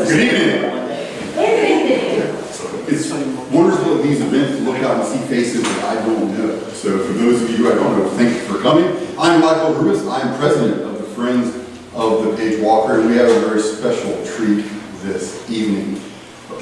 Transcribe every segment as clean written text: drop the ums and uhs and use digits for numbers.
Good evening. It's wonderful at these events to look out and see faces that I don't know. So for those of you I don't know, thank you for coming. I'm Michael Rubis. I'm president of the Friends of the Page-Walker, and we have a very special treat this evening.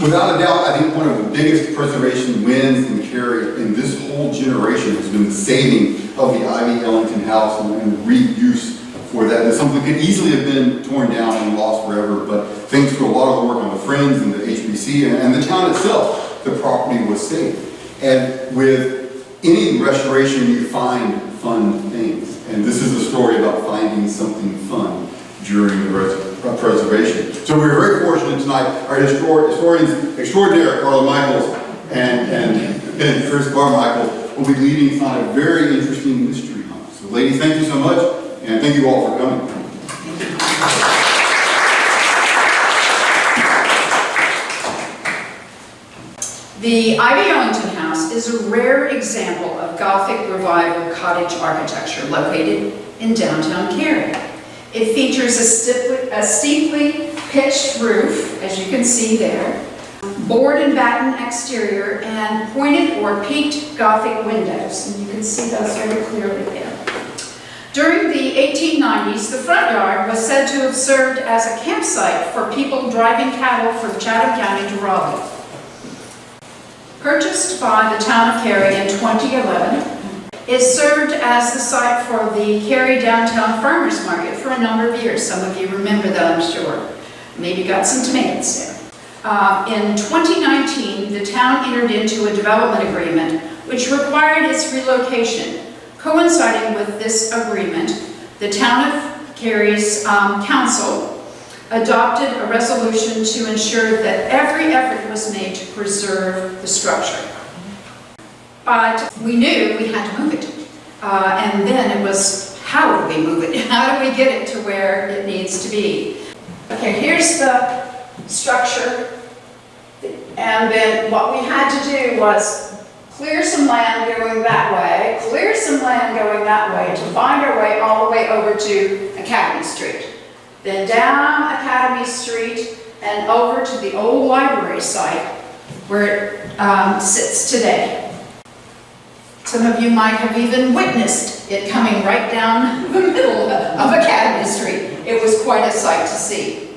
Without a doubt, I think one of the biggest preservation wins in Cary in this whole generation has been the saving of the Ivey-Ellington house and reuse for that. And something could easily have been torn down and lost forever, but thanks to a lot of the work on the Friends and the HBC and the town itself, the property was saved. And with any restoration, you find fun things. And this is a story about finding something fun during the preservation. So we're very fortunate tonight. Our historians extraordinaire, Carla Michaels and Kris Carmichael, will be leading us on a very interesting mystery hunt. So ladies, thank you so much, and thank you all for coming. The Ivey-Ellington house is a rare example of Gothic Revival cottage architecture located in downtown Cary. It features a steeply pitched roof, as you can see there, board and batten exterior, and pointed or peaked Gothic windows. And you can see those very clearly there. During the 1890s, the front yard was said to have served as a campsite for people driving cattle from Chatham County to Raleigh. Purchased by the Town of Cary in 2011, it served as the site for the Cary Downtown Farmers Market for a number of years. Some of you remember that, I'm sure. Maybe got some tomatoes there. In 2019, the town entered into a development agreement which required its relocation. Coinciding with this agreement, the Town of Cary's council adopted a resolution to ensure that every effort was made to preserve the structure. But we knew we had to move it. And then it was, how do we move it? How do we get it to where it needs to be? Okay, here's the structure. And then what we had to do was clear some land going that way, clear some land going that way to find our way all the way over to Academy Street. Then down Academy Street and over to the old library site where it sits today. Some of you might have even witnessed it coming right down the middle of Academy Street. It was quite a sight to see.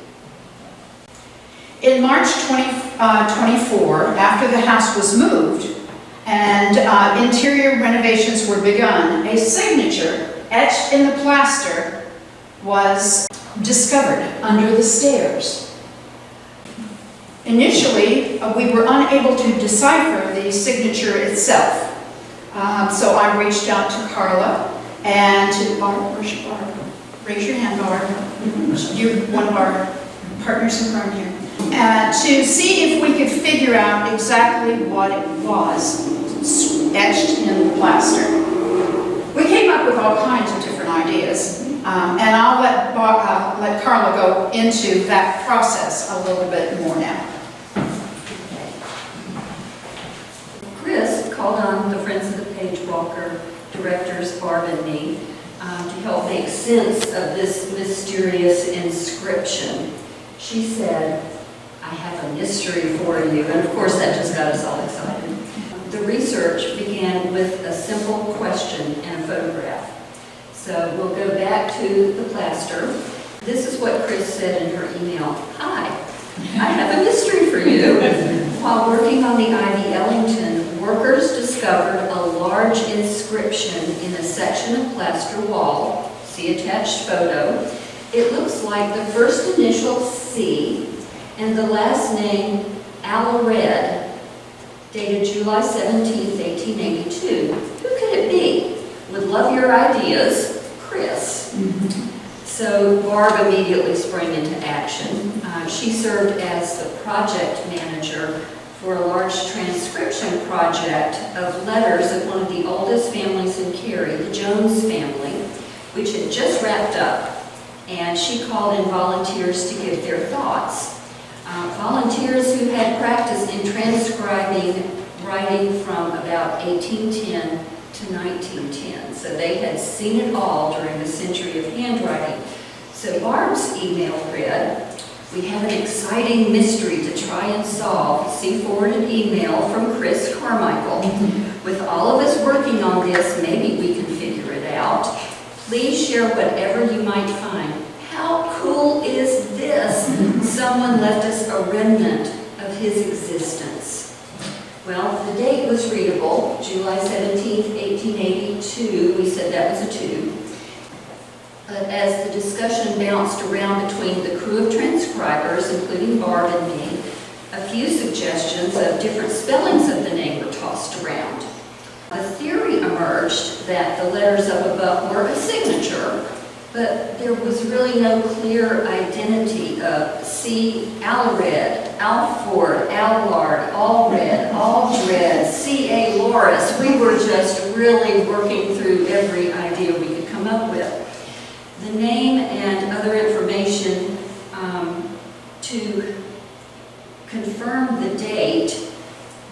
In March 2024, after the house was moved and interior renovations were begun, a signature etched in the plaster was discovered under the stairs. Initially, we were unable to decipher the signature itself. So I reached out to Carla and to Barb. Where's Barb? Raise your hand, Barb. You're one of our partners in crime here. To see if we could figure out exactly what it was etched in the plaster. We came up with all kinds of different ideas, and I'll let Carla go into that process a little bit more now. Kris called on the Friends of the Page-Walker directors, Barb and me, to help make sense of this mysterious inscription. She said, "I have a mystery for you," and of course that just got us all excited. The research began with a simple question and a photograph. So we'll go back to the plaster. This is what Kris said in her email. "Hi, I have a mystery for you. While working on the Ivey-Ellington, workers discovered a large inscription in a section of plaster wall. See attached photo. It looks like the first initial C and the last name Alared, dated July 17, 1882. Who could it be? Would love your ideas, Kris." So Barb immediately sprang into action. She served as the project manager for a large transcription project of letters of one of the oldest families in Cary, the Jones family, which had just wrapped up. And she called in volunteers to give their thoughts. Volunteers who had practice in transcribing writing from about 1810 to 1910. So they had seen it all during the century of handwriting. So Barb's email read, We have an exciting mystery to try and solve. See forwarded email from Kris Carmichael. With all of us working on this, maybe we can figure it out. Please share whatever you might find. How cool is this? Someone left us a remnant of his existence. Well, the date was readable, July 17th, 1882. We said that was a 2. But as the discussion bounced around between the crew of transcribers, including Barb and me, a few suggestions of different spellings of the name were tossed around. The theory emerged that the letters up above were a signature, but there was really no clear identity of C. Alred, Alford, Allard, Allred, Aldred, C.A. Loris. We were just really working through every idea we could come up with. The name and other information to confirm the date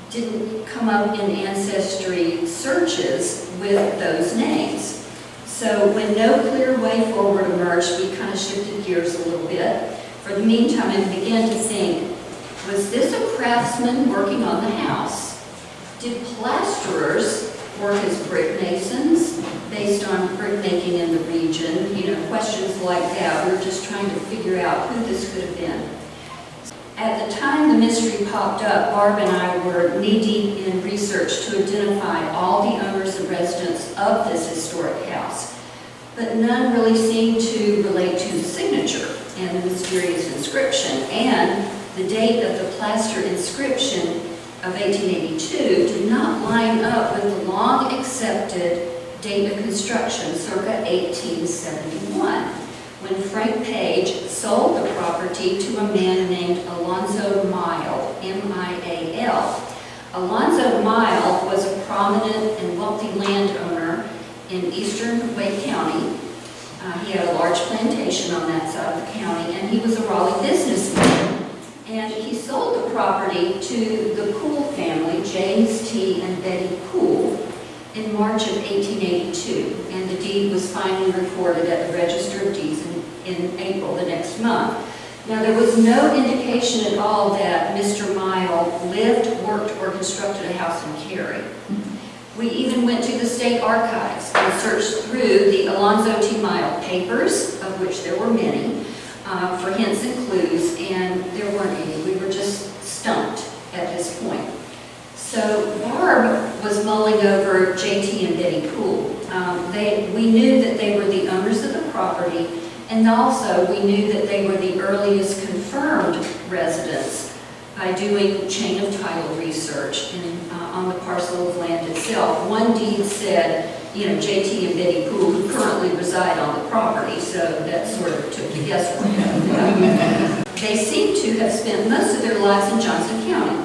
didn't come up in ancestry searches with those names. So when no clear way forward emerged, we kind of shifted gears a little bit. For the meantime, I began to think, was this a craftsman working on the house? Did plasterers work as brick masons based on brick making in the region? You know, questions like that. We were just trying to figure out who this could have been. At the time the mystery popped up, Barb and I were knee-deep in research to identify all the owners and residents of this historic house. But none really seemed to relate to the signature and the mysterious inscription. And the date of the Plaster inscription of 1882 did not line up with the long-accepted date of construction, circa 1871. When Frank Page sold the property to a man named Alonzo Mile, M-I-A-L. Alonzo Mile was a prominent and wealthy landowner in eastern Wake County. He had a large plantation on that side of the county, and he was a Raleigh businessman. And he sold the property to the Poole family, James T. and Betty Poole, in March of 1882, and the deed was finally recorded at the Register of Deeds in April the next month. Now, there was no indication at all that Mr. Mile lived, worked, or constructed a house in Cary. We even went to the state archives and searched through the Alonzo T. Mile papers, of which there were many, for hints and clues, and there weren't any. We were just stumped at this point. So Barb was mulling over JT and Betty Poole. We knew that they were the owners of the property, and also we knew that they were the earliest confirmed residents by doing chain of title research on the parcel of land itself. One deed said, you know, JT and Betty Poole, who currently reside on the property, so that sort of took the guesswork out of that. They seem to have spent most of their lives in Johnson County.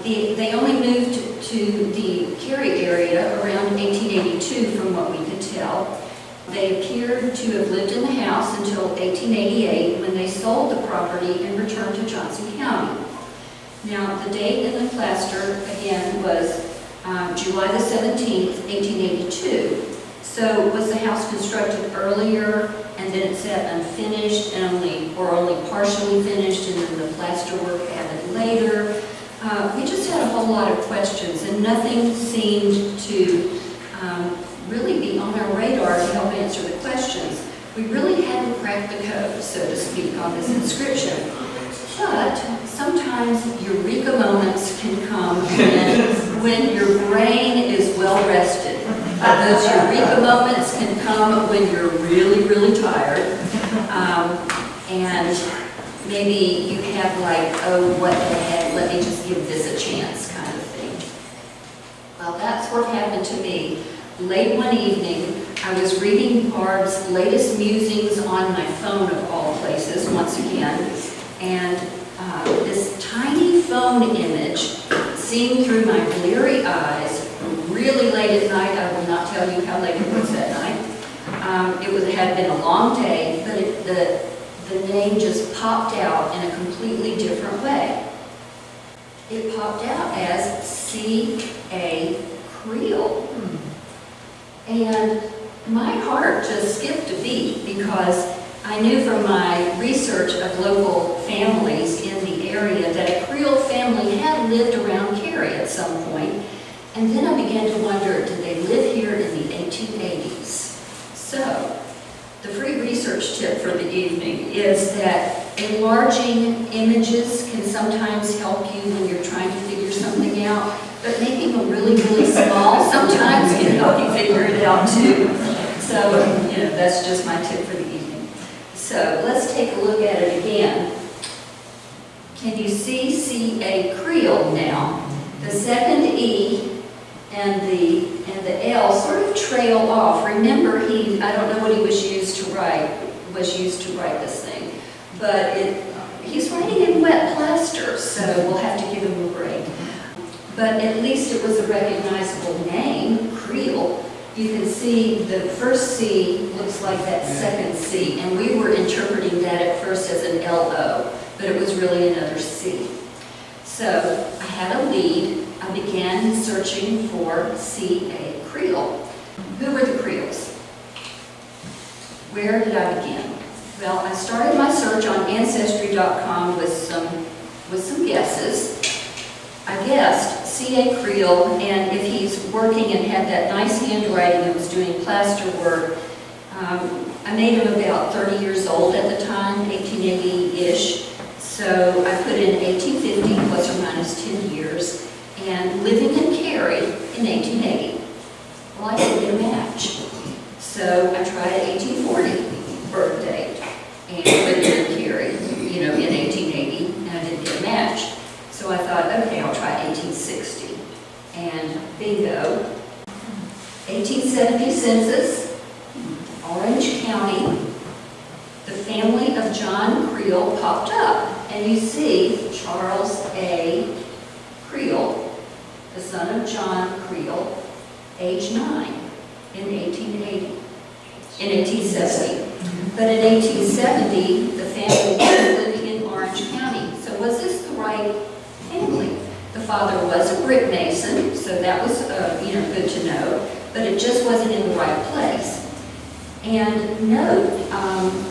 They only moved to the Cary area around 1882 from what we could tell. They appeared to have lived in the house until 1888 when they sold the property and returned to Johnson County. Now, the date in the plaster, again, was July the 17th, 1882. So was the house constructed earlier and then it said unfinished and only partially finished, and then the plaster work added later? We just had a whole lot of questions, and nothing seemed to really be on our radar to help answer the questions. We really hadn't cracked the code, so to speak, on this inscription. But sometimes eureka moments can come when your brain is well rested. Those eureka moments can come when you're really, really tired. And maybe you have like, oh, what the heck, let me just give this a chance kind of thing. Well, that's what happened to me. Late one evening, I was reading Barb's latest musings on my phone, of all places, once again, and this tiny phone image seen through my bleary eyes really late at night. I will not tell you how late it was that night. It had been a long day, but the name just popped out in a completely different way. It popped out as C.A. Creel. And my heart just skipped a beat because I knew from my research of local families in the area that a Creole family had lived around Cary at some point, and then I began to wonder, did they live here in the 1880s? So, the free research tip for the evening is that enlarging images can sometimes help you when you're trying to figure something out, but making them really, really small sometimes can help you figure it out too. So, that's just my tip for the evening. So, let's take a look at it again. Can you see C-A Creole now? The second E and the L sort of trail off. Remember, I don't know what he was used to write this thing, but he's writing in wet plaster, so we'll have to give him a break. But at least it was a recognizable name, Creole. You can see the first C looks like that second C, and we were interpreting that at first as an L-O, but it was really another C. So I had a lead. I began searching for C.A. Creole. Who were the Creoles? Where did I begin? Well, I started my search on Ancestry.com with some guesses. I guessed C.A. Creole, and if he's working and had that nice handwriting and was doing plaster work, I made him about 30 years old at the time, 1880-ish. So I put in 1850 plus or minus 10 years. And living in Cary in 1880. Well, I didn't get a match. So I tried an 1840 birth date and lived in Cary, in 1880, and I didn't get a match. So I thought, okay, I'll try 1860. And bingo. 1870 census, Orange County. The family of John Creole popped up. And you see Charles A. Creole, the son of John Creole, age 9 in 1870. But in 1870, the family was living in Orange County. So was this the right family? The father was a brick mason, so that was good to know, but it just wasn't in the right place. And note,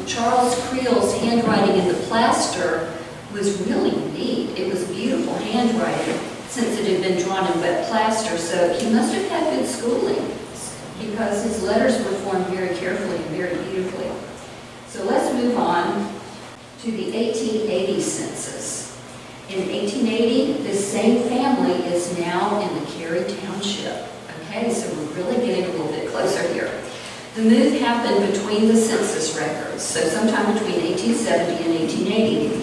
Charles Creole's handwriting in the plaster was really neat. It was beautiful handwriting since it had been drawn in wet plaster, so he must have had good schooling because his letters were formed very carefully and very beautifully. So let's move on to the 1880 census. In 1880, this same family is now in the Cary Township. Okay, so we're really getting a little bit closer here. The move happened between the census records, so sometime between 1870 and 1880.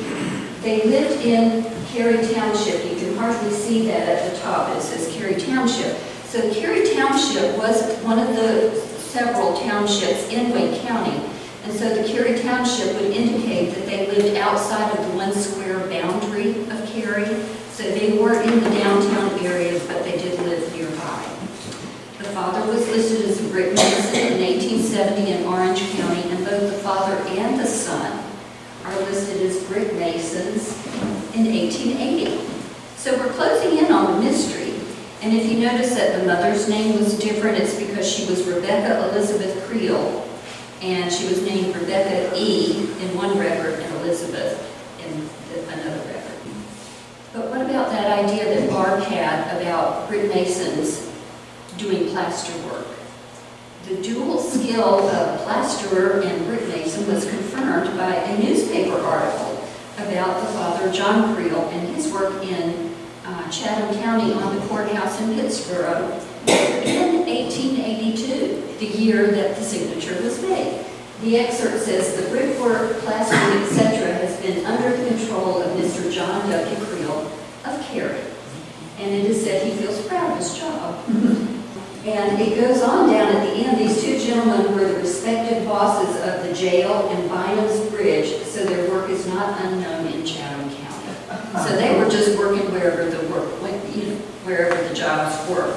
They lived in Cary Township. You can hardly see that at the top. It says Cary Township. So Cary Township was one of the several townships in Wake County. And so the Cary Township would indicate that they lived outside of the 1 square boundary of Cary. So they were in the downtown area, but they did live nearby. The father was listed as a brick mason in 1870 in Orange County, and both the father and the son are listed as brick masons in 1880. So we're closing in on the mystery. And if you notice that the mother's name was different, it's because she was Rebecca Elizabeth Creole, and she was named Rebecca E. in one record and Elizabeth in another record. But what about that idea that Barb had about brick masons doing plaster work? The dual skill of plasterer and brick mason was confirmed by a newspaper article about the father John Creole and his work in Chatham County on the courthouse in Pittsburgh in 1882, the year that the signature was made. The excerpt says, "The brickwork, plastering, etc. has been under the control of Mr. John W. Creole of Cary." And it is said he feels proud of his job. And it goes on down at the end, these two gentlemen were the respective bosses of the jail and Bynum's Bridge, so their work is not unknown in Chatham County. So they were just working wherever the work went, wherever the jobs were.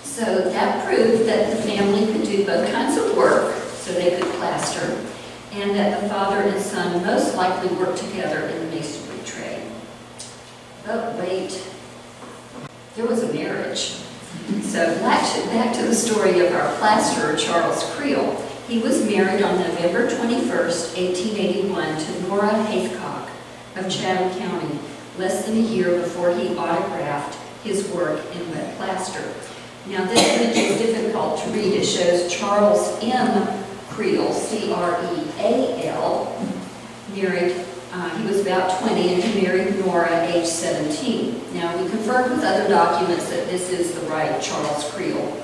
So that proved that the family could do both kinds of work, so they could plaster, and that the father and son most likely worked together in the masonry trade. But wait. There was a marriage. So back to the story of our plasterer, Charles Creole. He was married on November 21st, 1881 to Nora Haithcock of Chatham County, less than a year before he autographed his work in wet plaster. Now this image is difficult to read. It shows Charles M. Creel, C-R-E-A-L, married, he was about 20 and he married Nora, age 17. Now we confirmed with other documents that this is the right Charles Creel.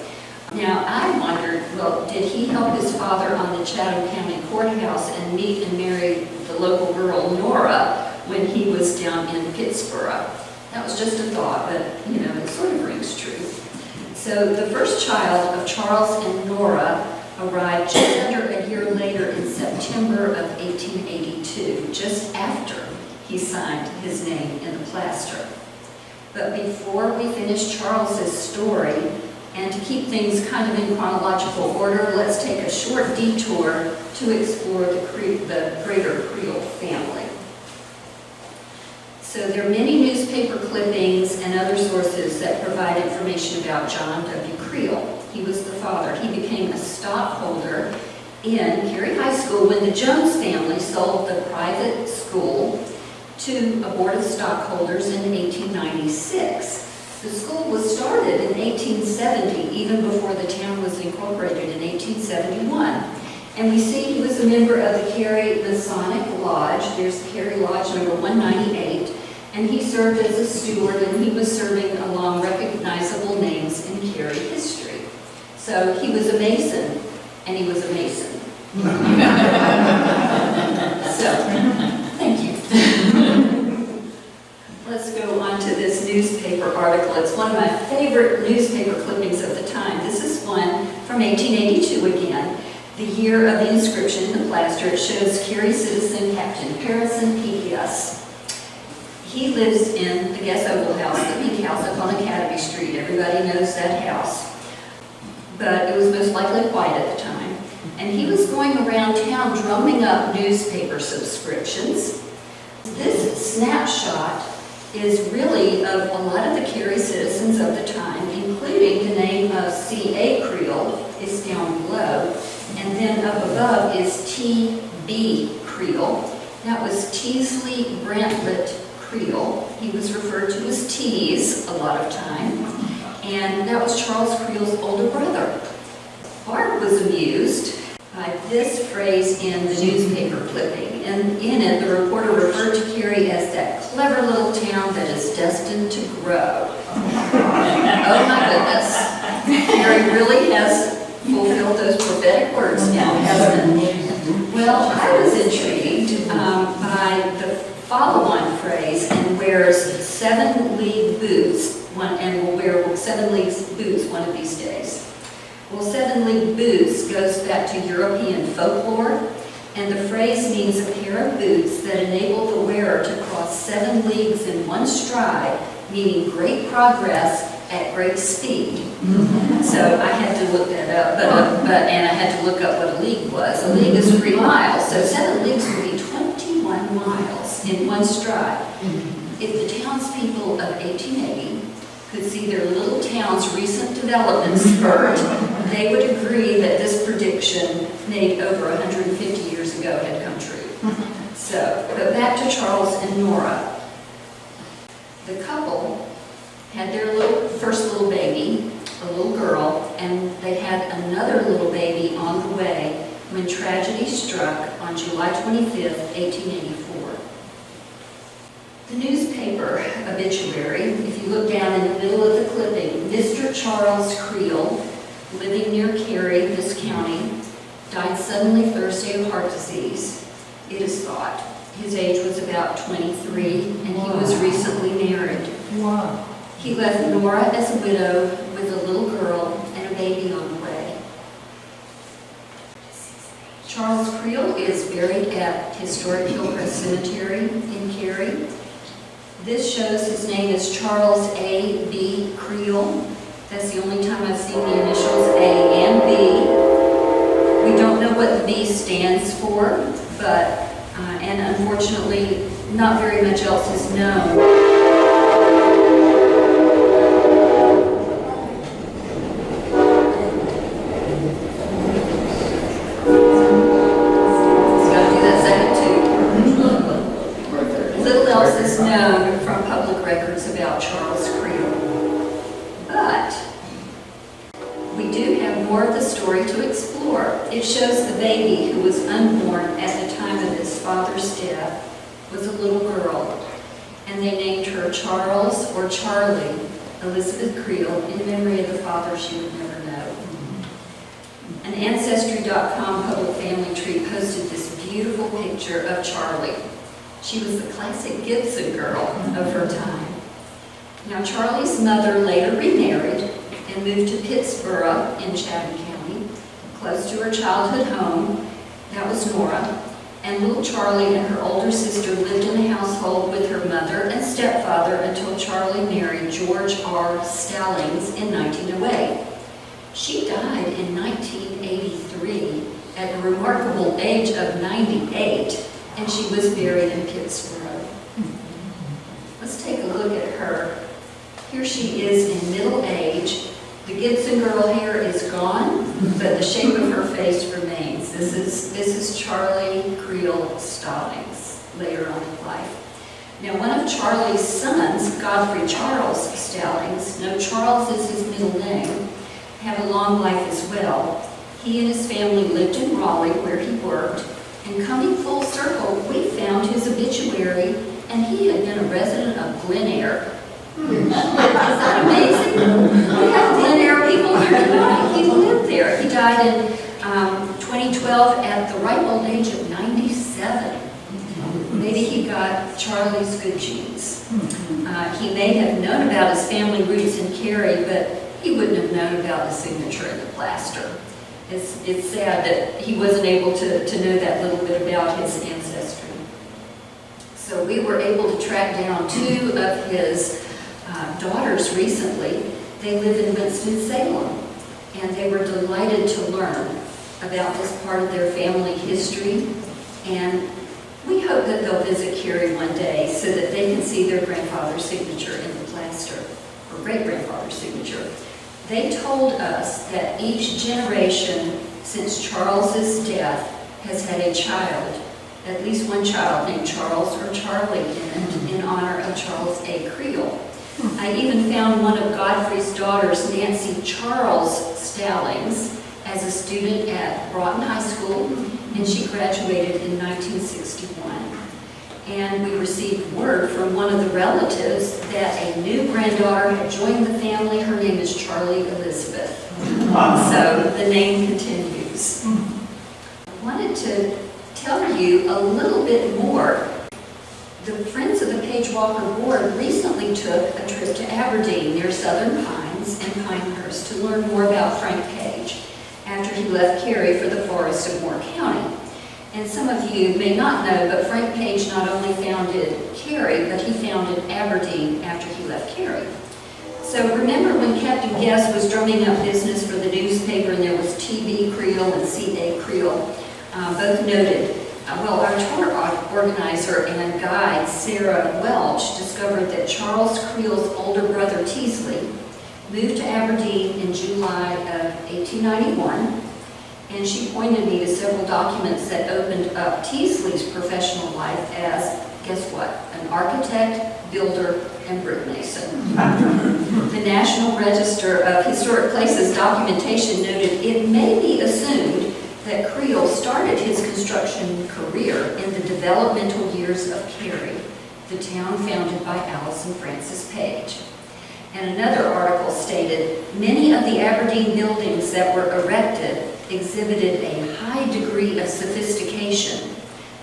Now I wondered, well, did he help his father on the Chatham County Courthouse and meet and marry the local girl Nora when he was down in Pittsburgh? That was just a thought, but you know, it sort of rings true. So the first child of Charles and Nora arrived just under a year later in September of 1882, just after he signed his name in the plaster. But before we finish Charles's story, and to keep things kind of in chronological order, let's take a short detour to explore the greater Creel family. So there are many newspaper clippings and other sources that provide information about John W. Creel. He was the father. He became a stockholder in Cary High School when the Jones family sold the private school to a board of stockholders in 1896. The school was started in 1870, even before the town was incorporated in 1871. And we see he was a member of the Cary Masonic Lodge. There's Cary Lodge number 198. And he served as a steward, and he was serving along recognizable names in Cary history. So he was a Mason, and he was a Mason. So, thank you. Let's go on to this newspaper article. It's one of my favorite newspaper clippings of the time. This is one from 1882 again. The year of the inscription in the plaster. It shows Cary citizen Captain Harrison P.S. He lives in the Guest Oval House, the pink house up on Academy Street. Everybody knows that house. But it was most likely white at the time. And he was going around town drumming up newspaper subscriptions. This snapshot is really of a lot of the Cary citizens of the time, including the name of C.A. Creel is down below. And then up above is T.B. Creel. That was Teasley Brantlet Creel. He was referred to as Tease a lot of time. And that was Charles Creel's older brother. Bart was amused by this phrase in the newspaper clipping. And in it, the reporter referred to Cary as that clever little town that is destined to grow. Oh my goodness. Cary really has fulfilled those prophetic words now, hasn't it? Well, I was intrigued by the follow-on phrase, and wears 7-league boots, and will wear 7-league boots one of these days. Well, 7-league boots goes back to European folklore, and the phrase means a pair of boots that enable the wearer to cross 7 leagues in one stride, meaning great progress at great speed. So I had to look that up, and I had to look up what a league was. A league is 3 miles, so 7 leagues would be 21 miles in one stride. If the townspeople of 1880 could see their little town's recent development spurt, they would agree that this prediction made over 150 years ago had come true. So, but back to Charles and Nora. The couple had their first little baby, a little girl, and they had another little baby on the way when tragedy struck on July 25th, 1884. The newspaper obituary, if you look down in the middle of the clipping, Mr. Charles Creel, living near Cary, this county, died suddenly Thursday of heart disease, it is thought. His age was about 23, and he was recently married. Wow. He left Nora as a widow with a little girl and a baby on the way. Charles Creel is buried at Historic Hillcrest Cemetery in Cary. This shows his name is Charles A. B. Creel. That's the only time I've seen the initials A and B. We don't know what the B stands for, but, and unfortunately, not very much else is known. else is known from public records about Charles Creel. But we do have more of the story to explore. It shows the baby who was unborn at the time of his father's death was a little girl, and they named her Charles or Charlie Elizabeth Creel in memory of the father she would never know. An Ancestry.com public family tree posted this beautiful picture of Charlie. She was the classic Gibson girl of her time. Now, Charlie's mother later remarried and moved to Pittsburgh in Chatham County, close to her childhood home. That was Nora. And little Charlie and her older sister lived in a household with her mother and stepfather until Charlie married George R. Stallings in 1908. She died in 1983 at a remarkable age of 98, and she was buried in Pittsburgh. Let's take a look at her. Here she is in middle age. The Gibson girl hair is gone, but the shape of her face remains. This is Charlie Creel Stallings, later on in life. Now, one of Charlie's sons, Godfrey Charles Stallings, no, Charles is his middle name, had a long life as well. He and his family lived in Raleigh, where he worked, and coming full circle, we found his obituary, and he had been a resident of Glen Eyre. Is that amazing? We have Glen Eyre people here. He lived there. He died in 2012 at the ripe old age of 97. Maybe he got Charlie's good genes. He may have known about his family roots in Cary, but he wouldn't have known about the signature in the plaster. It's sad that he wasn't able to know that little bit about his ancestry. So we were able to track down two of his daughters recently. They live in Winston-Salem, and they were delighted to learn about this part of their family history. And we hope that they'll visit Cary one day so that they can see their grandfather's signature in the plaster, or great-grandfather's signature. They told us that each generation since Charles's death has had a child, at least one child named Charles or Charlie in honor of Charles A. Creel. I even found one of Godfrey's daughters, Nancy Charles Stallings, as a student at Broughton High School, and she graduated in 1961. And we received word from one of the relatives that a new granddaughter had joined the family. Her name is Charlie Elizabeth. So the name continues. I wanted to tell you a little bit more. The Friends of the Page-Walker Board recently took a trip to Aberdeen near Southern Pines and Pinehurst to learn more about Frank Page after he left Cary for the forests of Moore County. And some of you may not know, but Frank Page not only founded Cary, but he founded Aberdeen after he left Cary. So remember when Captain Guest was drumming up business for the newspaper, and there was T.B. Creel and C.A. Creel, both noted. Well, our tour organizer and guide, Sarah Welch, discovered that Charles Creel's older brother, Teasley, moved to Aberdeen in July of 1891, and she pointed me to several documents that opened up Teasley's professional life as, guess what, an architect, builder, and brick mason. The National Register of Historic Places documentation noted it may be assumed that Creel started his construction career in the developmental years of Cary, the town founded by Alice and Francis Page. And another article stated, many of the Aberdeen buildings that were erected exhibited a high degree of sophistication.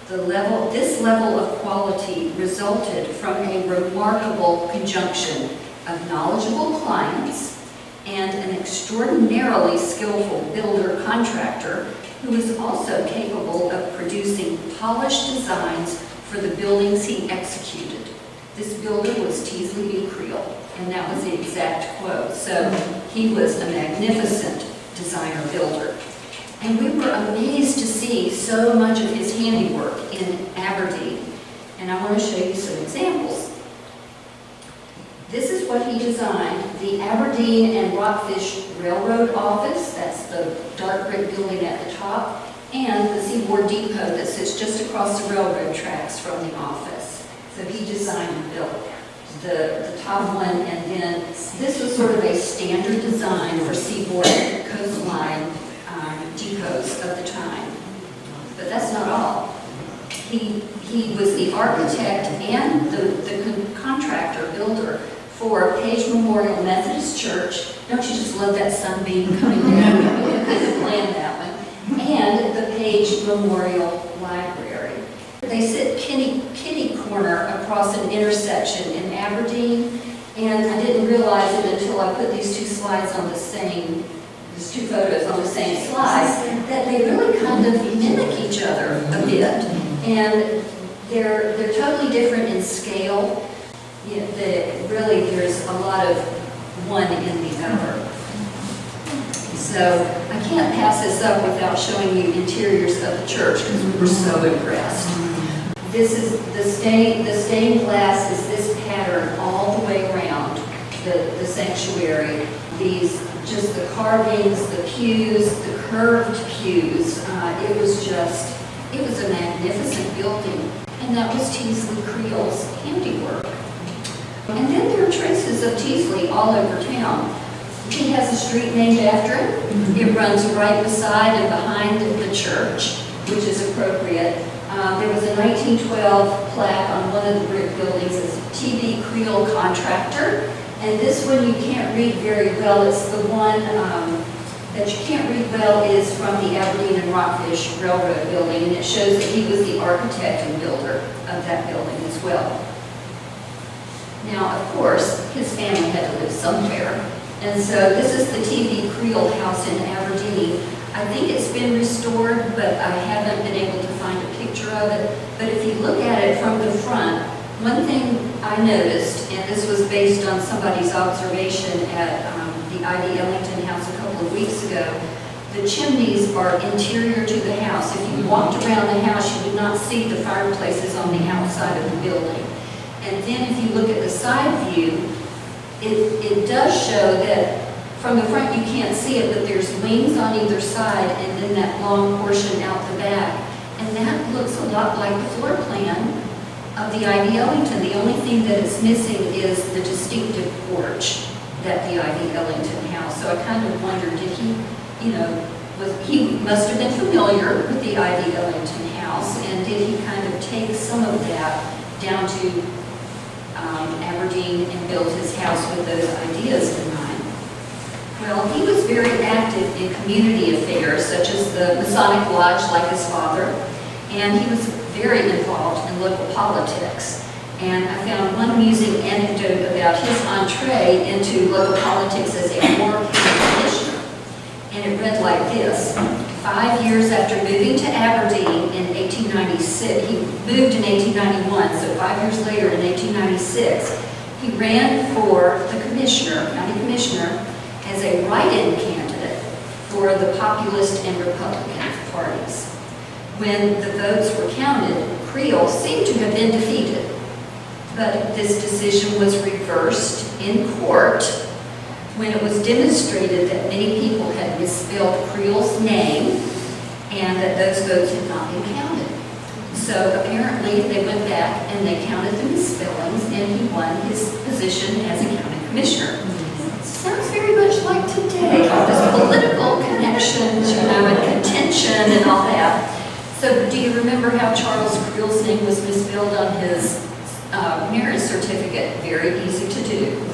This level of quality resulted from a remarkable conjunction of knowledgeable clients and an extraordinarily skillful builder-contractor who was also capable of producing polished designs for the buildings he executed. This builder was Teasley B. Creel, and that was the exact quote. So he was a magnificent designer builder. And we were amazed to see so much of his handiwork in Aberdeen. And I want to show you some examples. This is what he designed, the Aberdeen and Rockfish Railroad office, that's the dark brick building at the top, and the Seaboard Depot that sits just across the railroad tracks from the office. So he he designed and built the top one, and then this was sort of a standard design for seaboard coastline depots of the time. But that's not all. He was the architect and the contractor, builder for Page Memorial Methodist Church. Don't you just love that sunbeam coming down? I couldn't plan that one. And the Page Memorial Library. They sit kitty corner across an intersection in Aberdeen, and I didn't realize it until I put these two photos on the same slide, that they really kind of mimic each other a bit. And they're totally different in scale. Really, there's a lot of one in the other. So I can't pass this up without showing you interiors of the church because we were so impressed. This is the stained glass is this pattern all the way around the sanctuary. Just the carvings, the pews, the curved pews. It was a magnificent building, and that was Teasley Creel's handiwork. And then there are traces of Teasley all over town. He has a street named after him. It runs right beside and behind the church, which is appropriate. There was a 1912 plaque on one of the brick buildings as T.B. Creel Contractor. And this one you can't read very well. It's the one that you can't read well is from the Aberdeen and Rockfish Railroad building, and it shows that he was the architect and builder of that building as well. Now, of course, his family had to live somewhere. And so this is the T.B. Creel house in Aberdeen. I think it's been restored, but I haven't been able to find a picture of it. But if you look at it from the front, one thing I noticed, and this was based on somebody's observation at the Ivey-Ellington house a couple of weeks ago, the chimneys are interior to the house. If you walked around the house, you would not see the fireplaces on the outside of the building. And then if you look at the side view, it does show that from the front you can't see it, but there's wings on either side and then that long portion out the back. And that looks a lot like the floor plan of the Ivey-Ellington. The only thing that is missing is the distinctive porch that the Ivey-Ellington house. So I kind of wondered, did he, he must have been familiar with the Ivey-Ellington house, and did he kind of take some of that down to Aberdeen and build his house with those ideas in mind? Well, he was very active in community affairs, such as the Masonic Lodge, like his father, and he was very involved in local politics. And I found one amusing anecdote about his entree into local politics as a war commissioner. And it read like this. 5 years after moving to Aberdeen in 1896, he moved in 1891, so 5 years later in 1896, he ran for the county commissioner, as a write-in candidate for the Populist and Republican parties. When the votes were counted, Creel seemed to have been defeated, but this decision was reversed in court when it was demonstrated that many people had misspelled Creel's name and that those votes had not been counted. So apparently they went back and they counted the misspellings, and he won his position as a county commissioner. Sounds very much like today, all this political connections, and contention and all that. So do you remember how Charles Creel's name was misspelled on his marriage certificate? Very easy to do.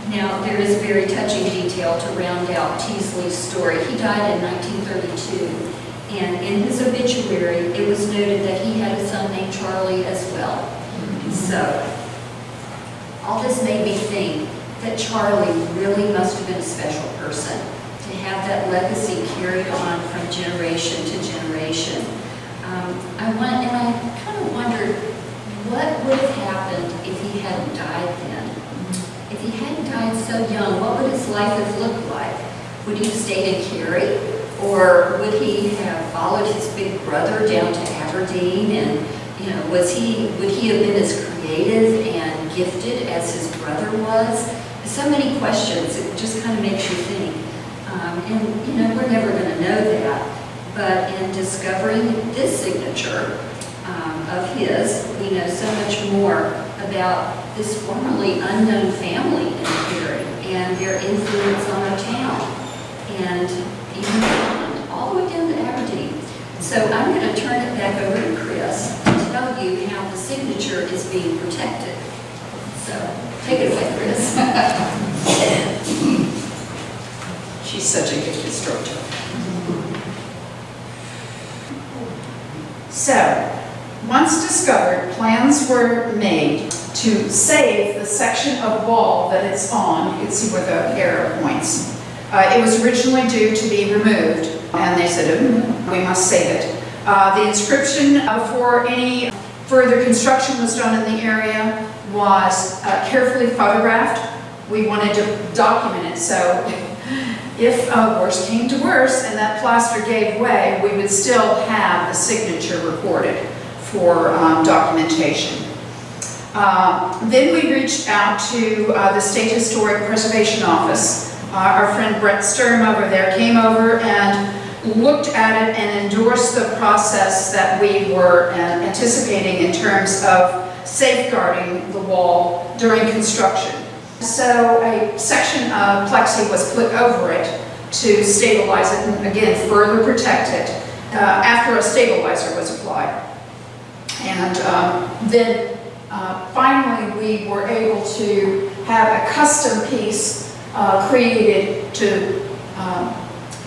Now, there is very touching detail to round out Teasley's story. He died in 1932, and in his obituary, it was noted that he had a son named Charlie as well. So, all this made me think that Charlie really must have been a special person to have that legacy carried on from generation to generation. I kind of wondered what would have happened if he hadn't died then. If he hadn't died so young, what would his life have looked like? Would he have stayed in Cary? Or would he have followed his big brother down to Aberdeen? And would he have been as creative and gifted as his brother was? So many questions. It just kind of makes you think. And we're never going to know that. But in discovering this signature, of his. We know so much more about this formerly unknown family in Cary and their influence on our town and even beyond, all the way down to Aberdeen. So I'm going to turn it back over to Kris to tell you how the signature is being protected. So take it away, Kris. She's such a gifted storyteller. So, once discovered, plans were made to save the section of wall that it's on. You can see where the arrow points. It was originally due to be removed, and they said, we must save it. The inscription before any further construction was done in the area was carefully photographed. We wanted to document it, so if worst came to worst and that plaster gave way, we would still have the signature recorded for documentation. Then we reached out to the State Historic Preservation Office. Our friend Brett Sturm over there came over and looked at it and endorsed the process that we were anticipating in terms of safeguarding the wall during construction. So a section of plexi was put over it to stabilize it and again further protect it after a stabilizer was applied. And then finally we were able to have a custom piece created to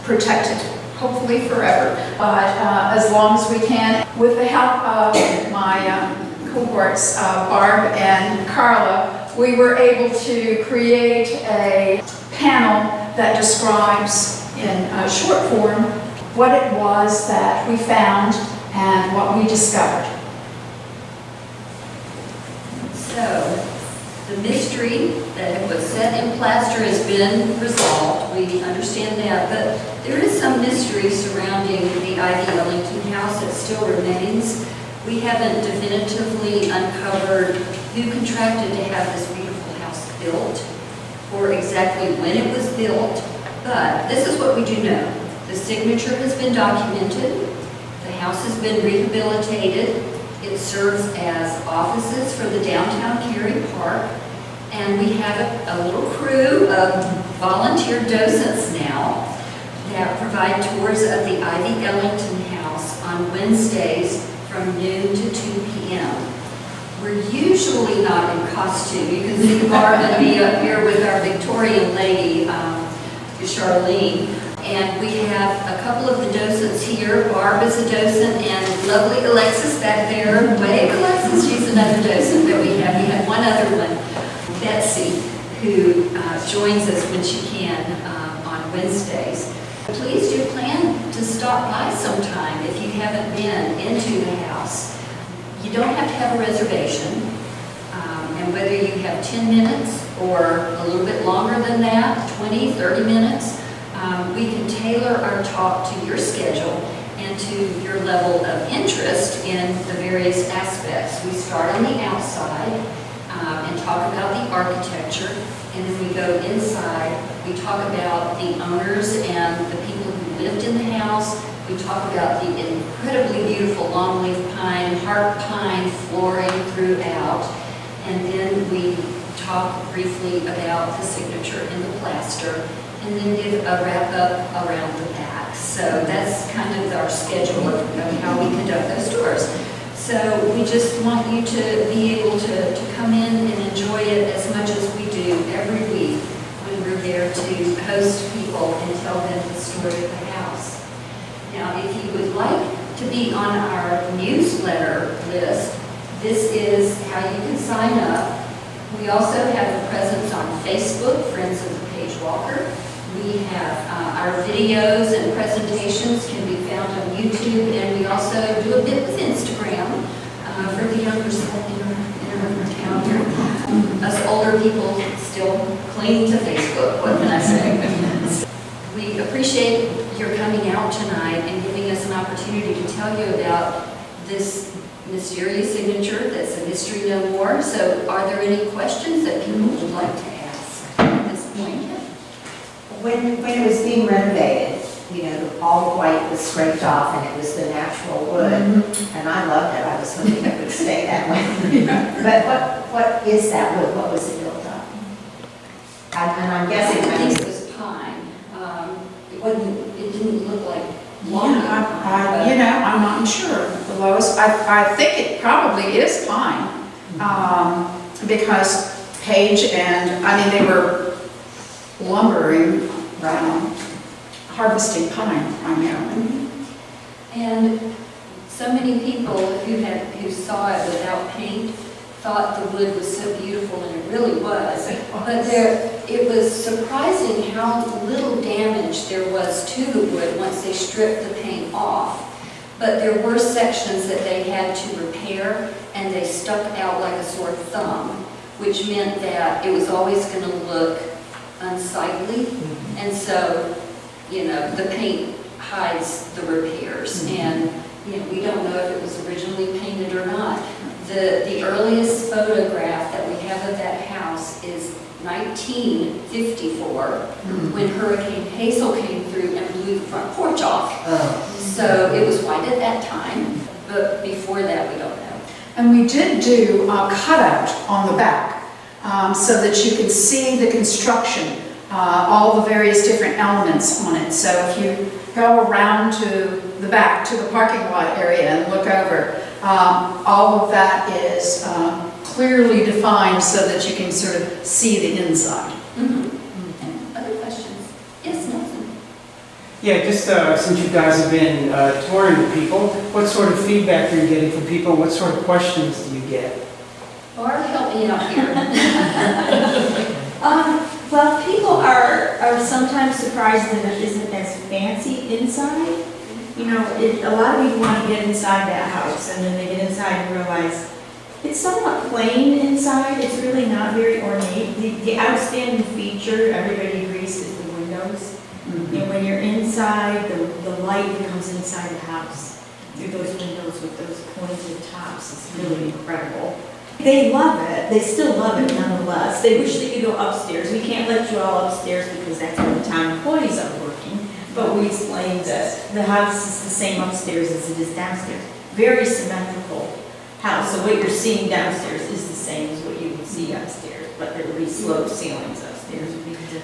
protect it, hopefully forever, but as long as we can. With the help of my cohorts, Barb and Carla, we were able to create a panel that describes in short form what it was that we found and what we discovered. So, the mystery that was set in plaster has been resolved. We understand that, but there is some mystery surrounding the Ivey-Ellington house that still remains. We haven't definitively uncovered who contracted to have this beautiful house built or exactly when it was built, but this is what we do know. The signature has been documented, the house has been rehabilitated, it serves as offices for the downtown Cary Park, and we have a little crew of volunteer docents now that provide tours of the Ivey-Ellington house on Wednesdays from noon to 2 p.m. We're usually not in costume. You can see Barb and me up here with our Victorian lady, Charlene. And we have a couple of the docents here. Barb is a docent, and lovely Alexis back there. Wave, Alexis, she's another docent that we have. We have one other one, Betsy, who joins us when she can on Wednesdays. Please do plan to stop by sometime if you haven't been into the house. You don't have to have a reservation, and whether you have 10 minutes or a little bit longer than that, 20, 30 minutes, we can tailor our talk to your schedule and to your level of interest in the various aspects. We start on the outside and talk about the architecture, and then we go inside. We talk about the owners and the people who lived in the house. We talk about the incredibly beautiful longleaf pine, heart pine flooring throughout, and then we talk briefly about the signature in the plaster, and then give a wrap-up around the back. So that's kind of our schedule of how we conduct those tours. So we just want you to be able to come in and enjoy it as much as we do every week when we're there to host people and tell them the story of the house. Now, if you would like to be on our newsletter list, this is how you can sign up. We also have a presence on Facebook, Friends of the Page-Walker. We have our videos and presentations can be found on YouTube, and we also do a bit with Instagram for the younger set in our town here. Us older people still cling to Facebook, what can I say? We appreciate your coming out tonight and giving us an opportunity to tell you about this mysterious signature that's a mystery no more. So are there any questions that people would like to ask at this point? When it was being renovated, all the white was scraped off and it was the natural wood. And I loved it. I was hoping it would stay that way. But what is that wood? What was it built on? And I'm guessing I think it was pine. It didn't look like long. I'm not sure, Lois. I think it probably is pine. Because Page and, they were lumbering, harvesting pine primarily. And so many people who saw it without paint thought the wood was so beautiful, and it really was. But it was surprising how little damage there was to the wood once they stripped the paint off. But there were sections that they had to repair, and they stuck out like a sore thumb, which meant that it was always going to look unsightly. And so, the paint hides the repairs. And, we don't know if it was originally painted or not. The earliest photograph that we have of that house is 1954, when Hurricane Hazel came through and blew the front porch off. So it was white at that time, but before that we don't know. And we did do a cutout on the back so that you could see the construction, all the various different elements on it. So if you go around to the back, to the parking lot area and look over, all of that is clearly defined so that you can sort of see the inside. Other questions? Yes, Nelson? Yeah, just since you guys have been touring with people, what sort of feedback are you getting from people? What sort of questions do you get? Barb, help me out here. Well, people are sometimes surprised that it isn't as fancy inside. A lot of people want to get inside that house, and then they get inside and realize it's somewhat plain inside. It's really not very ornate. The outstanding feature, everybody agrees, is the windows. And when you're inside, the light that comes inside the house through those windows with those pointed tops is really incredible. They love it. They still love it nonetheless. They wish they could go upstairs. We can't let you all upstairs because that's where the town employees are working. But we explained that the house is the same upstairs as it is downstairs. Very symmetrical house. So what you're seeing downstairs is the same as what you would see upstairs. But there will be sloped ceilings upstairs.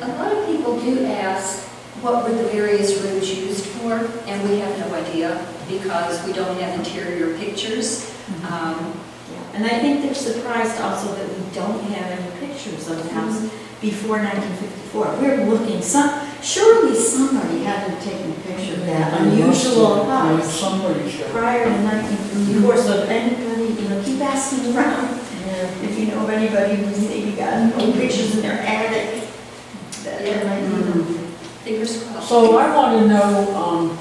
A lot of people do ask, what were the various rooms used for? And we have no idea because we don't have interior pictures. And I think they're surprised also that we don't have any pictures of the house before 1954. We're looking, surely somebody had to take a picture of that unusual house prior to 1954. So if anybody, keep asking around. If you know of anybody who's maybe got old pictures in their attic. Fingers crossed. So I want to know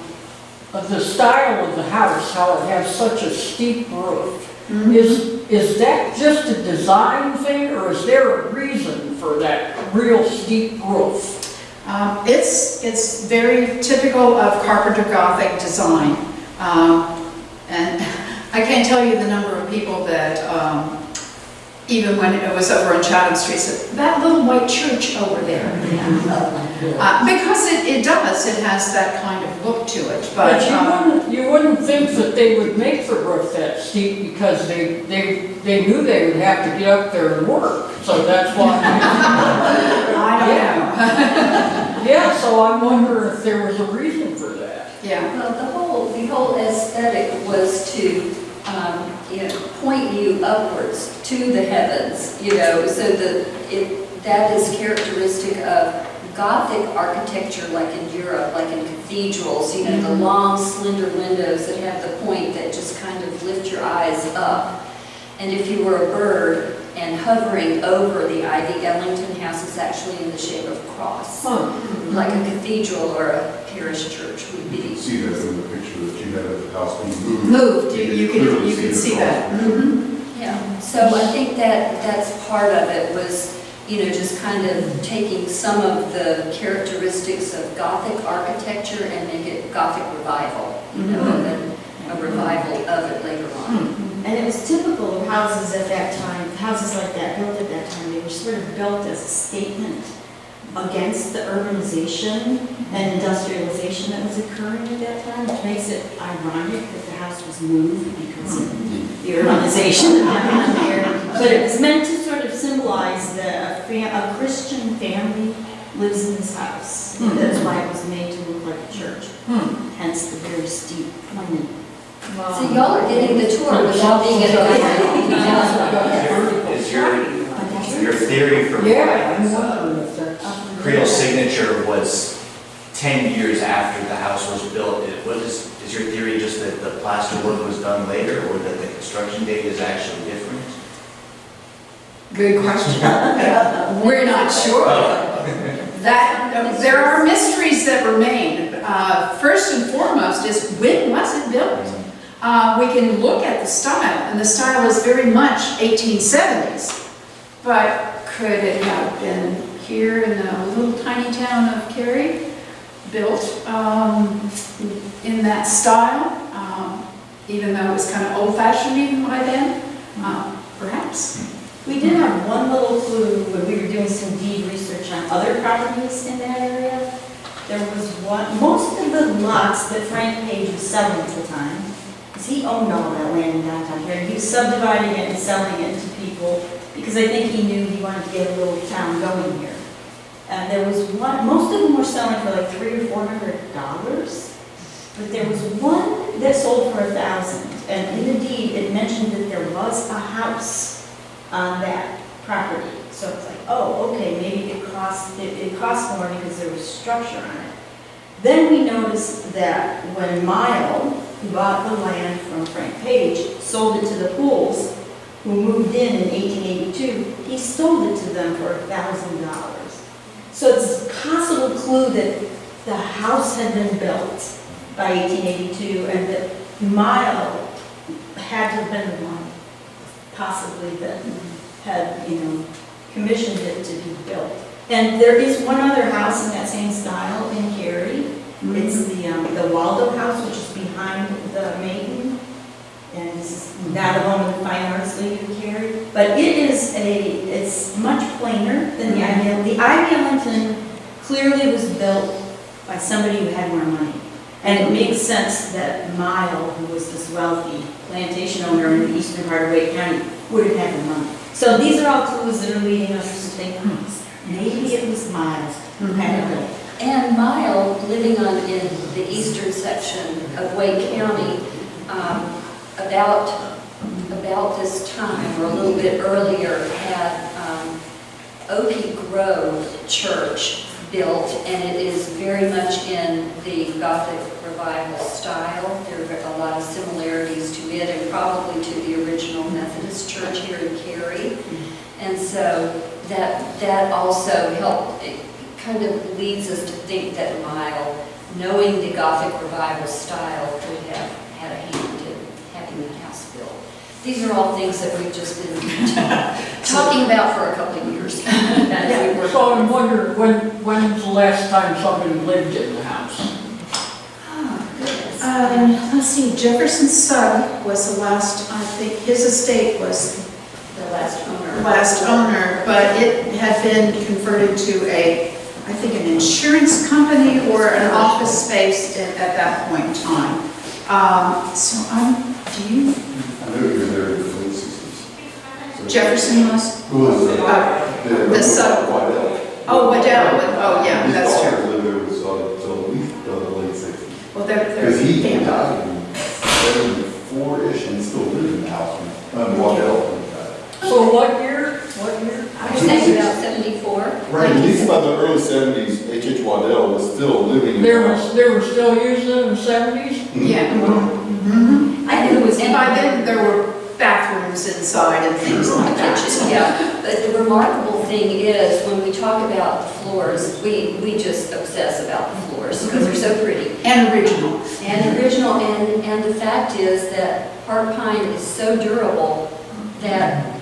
of the style of the house, how it has such a steep roof. Is that just a design thing, or is there a reason for that real steep roof? It's very typical of Carpenter Gothic design. And I can't tell you the number of people that, even when it was over on Chatham Street, said, that little white church over there. Because it does, it has that kind of look to it. But you wouldn't think that they would make the roof that steep because they knew they would have to get up there and work. So that's why. I don't know. Yeah, so I'm wondering if there was a reason for that. Yeah. Well, the whole aesthetic was to point you upwards to the heavens, so that is characteristic of Gothic architecture, like in Europe, like in cathedrals, the long, slender windows that have the point that just kind of lift your eyes up. And if you were a bird and hovering over the Ivey-Ellington house, it's actually in the shape of a cross, like a cathedral or a parish church would be. You see that in the picture that you had of the house being moved. Moved, you can see that. Yeah, so I think that's part of it was, just kind of taking some of the characteristics of Gothic architecture and make it Gothic revival, and then a revival of it later on. And it was typical of houses at that time, houses like that built at that time, they were sort of built as a statement against the urbanization and industrialization that was occurring at that time, which makes it ironic that the house was moved because of the urbanization that happened there. But it was meant to sort of symbolize that a Christian family lives in this house. That's why it was made to look like a church, hence the very steep pointed. So y'all are getting the tour without being in Is your theory for Yeah, I'm wondering if that's. Creel's signature was 10 years after the house was built? Is your theory just that the plaster work was done later, or that the construction date is actually different? Good question. We're not sure. There are mysteries that remain. First and foremost is, when was it built? We can look at the style, and the style is very much 1870s. But could it have been here in the little tiny town of Cary, built in that style, even though it was kind of old-fashioned even by then? Perhaps. We did have one little clue when we were doing some deed research on other properties in that area. There was one, most of the lots that Frank Page was selling at the time, because he owned all that land in downtown here, and he was subdividing it and selling it to people, because I think he knew he wanted to get a little town going here. And there was one, most of them were selling for like $300 or $400, but there was one that sold for $1,000. And in the deed, it mentioned that there was a house on that property. So it's like, oh, okay, maybe it cost more because there was structure on it. Then we noticed that when Mile, who bought the land from Frank Page, sold it to the Pools, who moved in 1882, he sold it to them for $1,000. So it's a possible clue that the house had been built by 1882 and that Mile had to have been the one possibly that had, commissioned it to be built. And there is one other house in that same style in Cary. It's the Waldo House, which is behind the Maiden. And this is now the home of the Fine Arts League in Cary. But it's much plainer than the Ivey-Ellington. The Ivey-Ellington clearly was built by somebody who had more money. And it makes sense that Mile, who was this wealthy plantation owner in the eastern part of Wake County, would have had the money. So these are all clues that are leading us to think, maybe it was Mile who had it built. And Mile, living in the eastern section of Wake County, about this time, or a little bit earlier, had Oakey Grove Church built, and it is very much in the Gothic Revival style. There are a lot of similarities to it, and probably to the original Methodist Church here in Cary. And so that also helped, it kind of leads us to think that Mile, knowing the Gothic Revival style, could have had a hand in having the house built. These are all things that we've just been talking about for a couple of years. So I'm wondering, when's the last time somebody lived in the house? Let's see, Jefferson Sugg was the last, I think his estate was The last owner. last owner, but it had been converted to I think an insurance company or an office space at that point in time. So do you, I know he was there in the late 60s. Jefferson was? Who was The Sugg. Waddell. Oh, Waddell, oh yeah, that's His true. father lived there until at least the late 60s. Well, they're Because he family. died in 74-ish and still lived in the house when Waddell died. So what year? I was thinking about 74. Right, at least by the early 70s, H.H. Waddell was still living in the house. They were still using it in the 70s? Yeah. I think it was And by then, there were bathrooms inside and things like that. Yeah, but the remarkable thing is, when we talk about the floors, we just obsess about the floors because they're so pretty. And original. And original, and the fact is that heart pine is so durable that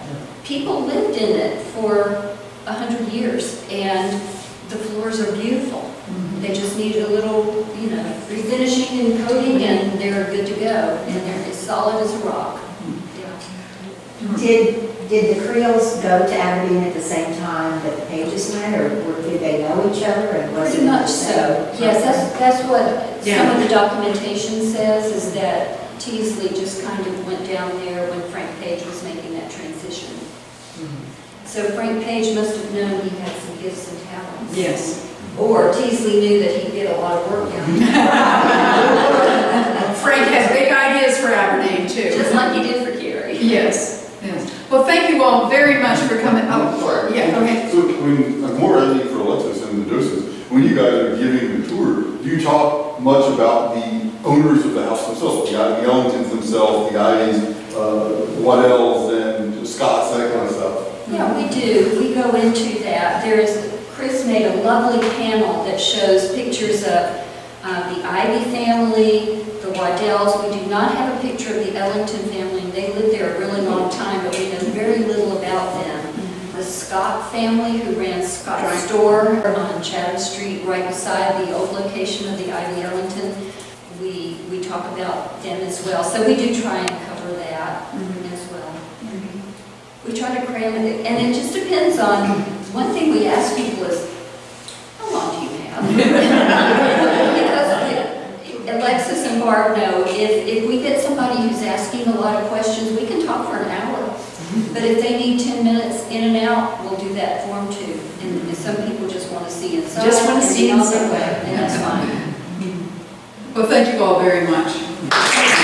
people lived in it for 100 years, and the floors are beautiful. They just needed a little, refinishing and coating, and they're good to go, and they're as solid as a rock. Yeah. Did did the Creoles go to Aberdeen at the same time that the Pages went, or did they know each other? And was Pretty it much the so. same? Yes, that's what some Yeah. of the documentation says, is that Teasley just kind of went down there when Frank Page was making that transition. So Frank Page must have known he had some gifts and talents. Yes. Or Teasley knew that he'd get a lot of work done, Frank has big ideas for Aberdeen, too. just like he did for Cary. Yes, yes. Well, thank you all very much for coming. I'm Oh, sorry. yeah, go ahead. So, more I think for Alexis and the doses, when you guys are giving the tour, do you talk much about the owners of the house themselves, the Ivey-Ellingtons themselves, the Ivies, Waddell's and Scott's, that kind of stuff? Yeah, we do. We go into that. Chris made a lovely panel that shows pictures of the Ivey family, the Waddells. We do not have a picture of the Ellington family. They lived there a really long time, but we know very little about them. The Scott family, who ran Scott's store on Chatham Street, right beside the old location of the Ivey-Ellington, we talk about them as well. So we do try and cover that as well. We try to cram it, and it just depends on, one thing we ask people is, how long do you have? Because Alexis and Barb know, if we get somebody who's asking a lot of questions, we can talk for an hour. But if they need 10 minutes in and out, we'll do that for them too. And some people just want to see inside. Just want to see and be on their inside. way, and that's fine. Well, thank you all very much.